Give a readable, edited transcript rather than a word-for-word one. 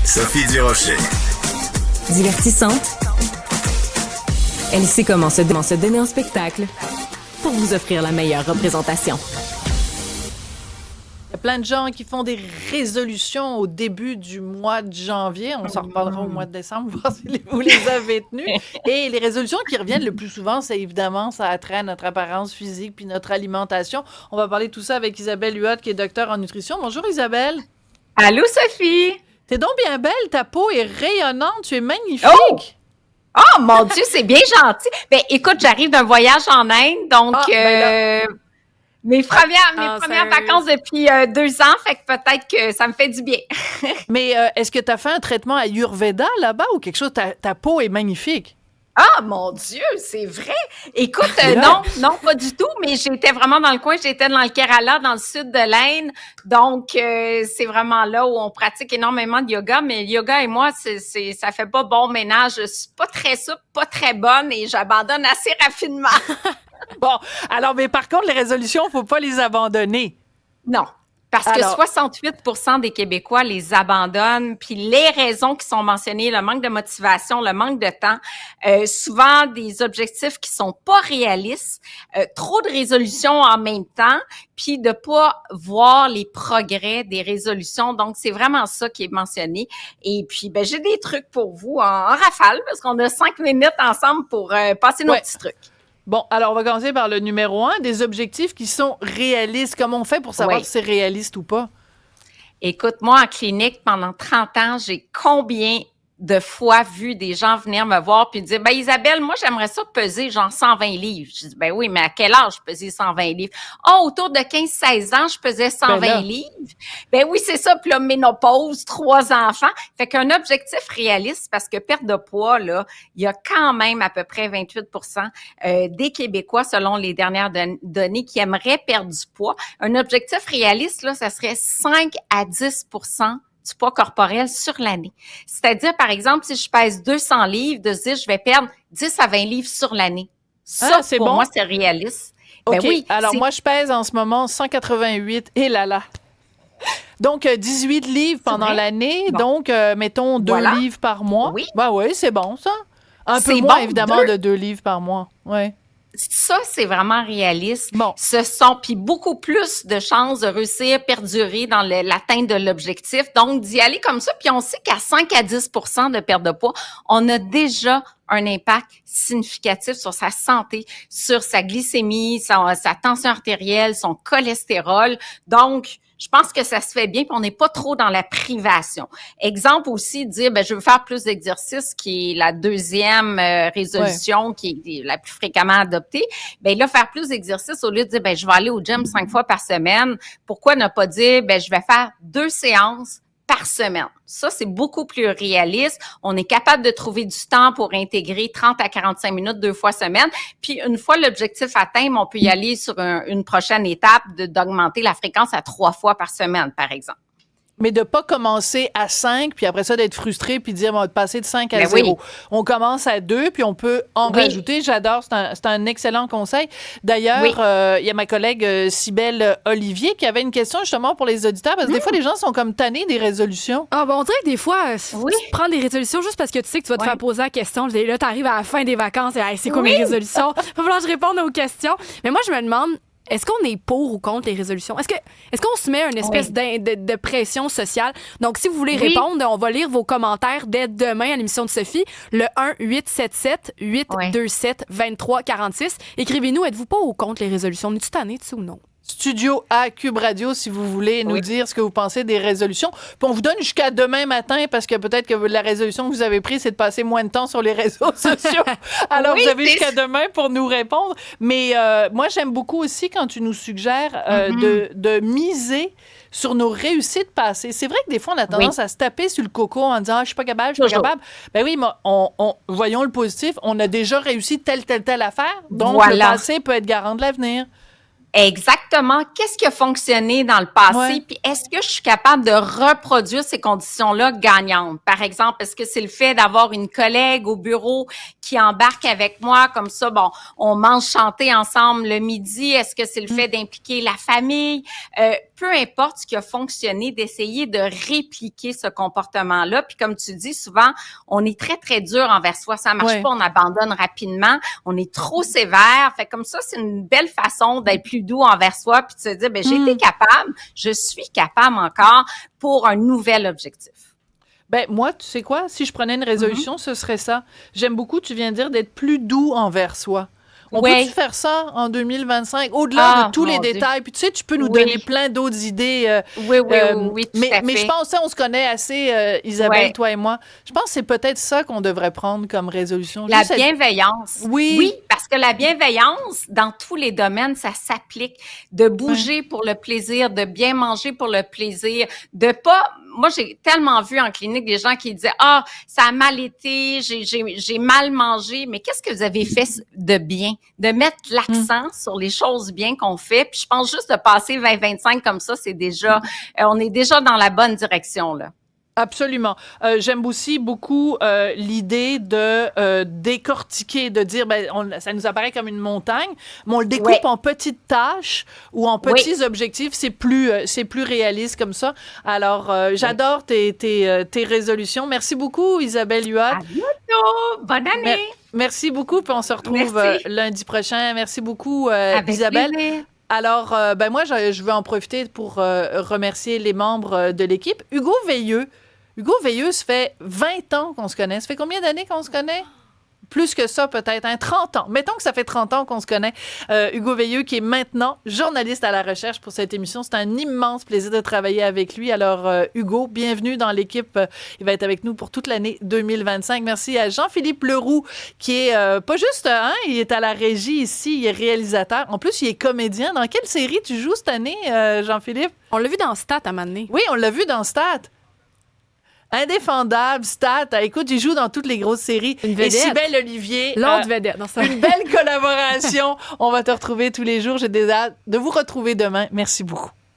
Sophie Durocher. Divertissante. Elle sait comment se donner en spectacle pour vous offrir la meilleure représentation. Il y a plein de gens qui font des résolutions au début du mois de janvier. On s'en reparlera au mois de décembre, voir si vous les avez tenues. Et les résolutions qui reviennent le plus souvent, c'est évidemment, ça a trait à notre apparence physique puis notre alimentation. On va parler de tout ça avec Isabelle Huot, qui est docteure en nutrition. Bonjour Isabelle. Allô Sophie. T'es donc bien belle, ta peau est rayonnante, tu es magnifique. Oh mon Dieu, c'est bien gentil. Ben écoute, j'arrive d'un voyage en Inde, donc mes premières vacances depuis 2 ans, fait que peut-être que ça me fait du bien. Mais est-ce que tu as fait un traitement Ayurveda là-bas ou quelque chose? Ta peau est magnifique. Ah mon Dieu, c'est vrai. Écoute, non, pas du tout, mais j'étais vraiment dans le coin, j'étais dans le Kerala, dans le sud de l'Inde, donc c'est vraiment là où on pratique énormément de yoga, mais le yoga et moi, ça fait pas bon ménage. Je suis pas très souple, pas très bonne et j'abandonne assez rapidement. Bon, alors, mais par contre, les résolutions, faut pas les abandonner. Non. Parce que 68% des Québécois les abandonnent, puis les raisons qui sont mentionnées, le manque de motivation, le manque de temps, souvent des objectifs qui sont pas réalistes, trop de résolutions en même temps, puis de pas voir les progrès des résolutions. Donc, c'est vraiment ça qui est mentionné. Et puis, ben j'ai des trucs pour vous en rafale, parce qu'on a 5 minutes ensemble pour passer nos petits trucs. Bon, alors on va commencer par le numéro 1, des objectifs qui sont réalistes. Comment on fait pour savoir si c'est réaliste ou pas? Écoute, moi, en clinique, pendant 30 ans, j'ai combien de fois vu des gens venir me voir puis dire, ben Isabelle, moi, j'aimerais ça peser genre 120 livres. Je dis, ben oui, mais à quel âge je pesais 120 livres? Oh, autour de 15-16 ans, je pesais 120 livres. Ben oui, c'est ça. Puis là, ménopause, 3 enfants. Fait qu'un objectif réaliste, parce que perte de poids, là, il y a quand même à peu près 28% des Québécois, selon les dernières données, qui aimeraient perdre du poids. Un objectif réaliste, là, ça serait 5 à 10% du poids corporel sur l'année. C'est-à-dire, par exemple, si je pèse 200 livres, de se dire, je vais perdre 10 à 20 livres sur l'année. Ça, pour moi, c'est réaliste. OK. Ben oui, alors, moi, je pèse en ce moment 188. Et là là. Donc, 18 livres pendant l'année. Bon. Donc, mettons 2 livres par mois. Oui. Ben oui, c'est bon, ça. Un peu moins, évidemment, de 2 livres par mois. Oui. Ça, c'est vraiment réaliste. Bon. Ce sont, puis beaucoup plus de chances de réussir, perdurer dans l'atteinte de l'objectif. Donc, d'y aller comme ça. Puis on sait qu'à 5 à 10% de perte de poids, on a déjà un impact significatif sur sa santé, sur sa glycémie, sa tension artérielle, son cholestérol. Donc, je pense que ça se fait bien, puis on n'est pas trop dans la privation. Exemple aussi, dire, ben je veux faire plus d'exercice, qui est la deuxième résolution qui est la plus fréquemment adoptée. Ben là, faire plus d'exercice, au lieu de dire, ben je vais aller au gym 5 fois par semaine, pourquoi ne pas dire, ben je vais faire 2 séances par semaine. Ça, c'est beaucoup plus réaliste. On est capable de trouver du temps pour intégrer 30 à 45 minutes 2 fois semaine. Puis, une fois l'objectif atteint, on peut y aller sur une prochaine étape d'augmenter la fréquence à 3 fois par semaine, par exemple. Mais de pas commencer à 5, puis après ça, d'être frustré, puis dire, on va passer de 5 à 0. Oui. On commence à 2, puis on peut en rajouter. J'adore, c'est un excellent conseil. D'ailleurs, il y a ma collègue Cybèle Olivier qui avait une question justement pour les auditeurs, parce que des fois, les gens sont comme tannés des résolutions. Ah, bon, on dirait que des fois, tu prends des résolutions juste parce que tu sais que tu vas te faire poser la question. Là, tu arrives à la fin des vacances et c'est quoi mes résolutions? Il va falloir que je réponde aux questions. Mais moi, je me demande, est-ce qu'on est pour ou contre les résolutions? Est-ce qu'on se met une espèce de pression sociale? Donc, si vous voulez répondre, on va lire vos commentaires dès demain à l'émission de Sophie, le 1-877-827-2346. Écrivez-nous, êtes-vous pour ou contre les résolutions? Es-tu tanné, tu ou non? Studio à Cube Radio, si vous voulez nous dire ce que vous pensez des résolutions. Puis on vous donne jusqu'à demain matin, parce que peut-être que la résolution que vous avez prise, c'est de passer moins de temps sur les réseaux sociaux. Alors, vous avez jusqu'à demain pour nous répondre. Mais moi, j'aime beaucoup aussi quand tu nous suggères de miser sur nos réussites passées. C'est vrai que des fois, on a tendance à se taper sur le coco en disant « je suis pas capable, je suis pas capable ». Ben oui, mais voyons le positif. On a déjà réussi telle affaire. Donc, le passé peut être garant de l'avenir. Exactement. Qu'est-ce qui a fonctionné dans le passé? Puis est-ce que je suis capable de reproduire ces conditions-là gagnantes? Par exemple, est-ce que c'est le fait d'avoir une collègue au bureau qui embarque avec moi? Comme ça, bon, on mange chanter ensemble le midi. Est-ce que c'est le fait d'impliquer la famille? Peu importe ce qui a fonctionné, d'essayer de répliquer ce comportement-là. Puis comme tu dis, souvent, on est très, très dur envers soi. Ça marche pas, on abandonne rapidement. On est trop sévère. Fait comme ça, c'est une belle façon d'être plus doux envers soi puis de se dire, j'ai été capable, je suis capable encore pour un nouvel objectif. Ben moi, tu sais quoi? Si je prenais une résolution, ce serait ça. J'aime beaucoup, tu viens de dire, d'être plus doux envers soi. On peut-tu faire ça en 2025, au-delà de tous les détails? Puis tu sais, tu peux nous donner plein d'autres idées. Oui, tout à fait. Mais je pense, on se connaît assez, Isabelle, toi et moi. Je pense que c'est peut-être ça qu'on devrait prendre comme résolution. La bienveillance. Oui, parce que la bienveillance, dans tous les domaines, ça s'applique. De bouger pour le plaisir, de bien manger pour le plaisir, de pas... Moi, j'ai tellement vu en clinique des gens qui disaient « Ah, ça a mal été, j'ai mal mangé. » Mais qu'est-ce que vous avez fait de bien? De mettre l'accent sur les choses bien qu'on fait. Puis je pense juste de passer 20-25 comme ça, c'est déjà... on est déjà dans la bonne direction, là. Absolument. J'aime aussi beaucoup l'idée de décortiquer, de dire, ça nous apparaît comme une montagne, mais on le découpe en petites tâches ou en petits objectifs. C'est plus réaliste comme ça. Alors, j'adore tes résolutions. Merci beaucoup, Isabelle Huot. À bientôt! Bonne année! Merci beaucoup, puis on se retrouve lundi prochain. Merci beaucoup, Isabelle. Plaisir. Alors, moi, je veux en profiter pour remercier les membres de l'équipe. Hugo Veilleux, ça fait 20 ans qu'on se connaît. Ça fait combien d'années qu'on se connaît? Plus que ça, peut-être, 30 ans. Mettons que ça fait 30 ans qu'on se connaît. Hugo Veilleux, qui est maintenant journaliste à la recherche pour cette émission. C'est un immense plaisir de travailler avec lui. Alors, Hugo, bienvenue dans l'équipe. Il va être avec nous pour toute l'année 2025. Merci à Jean-Philippe Leroux, qui est pas juste, il est à la régie ici, il est réalisateur. En plus, il est comédien. Dans quelle série tu joues cette année, Jean-Philippe? On l'a vu dans Stat à un moment donné. Oui, on l'a vu dans Stat. Indéfendable, Stat. Écoute, il joue dans toutes les grosses séries. Une vedette. Et Cybèle Olivier. L'autre vedette. Une belle collaboration. On va te retrouver tous les jours. J'ai des hâte de vous retrouver demain. Merci beaucoup.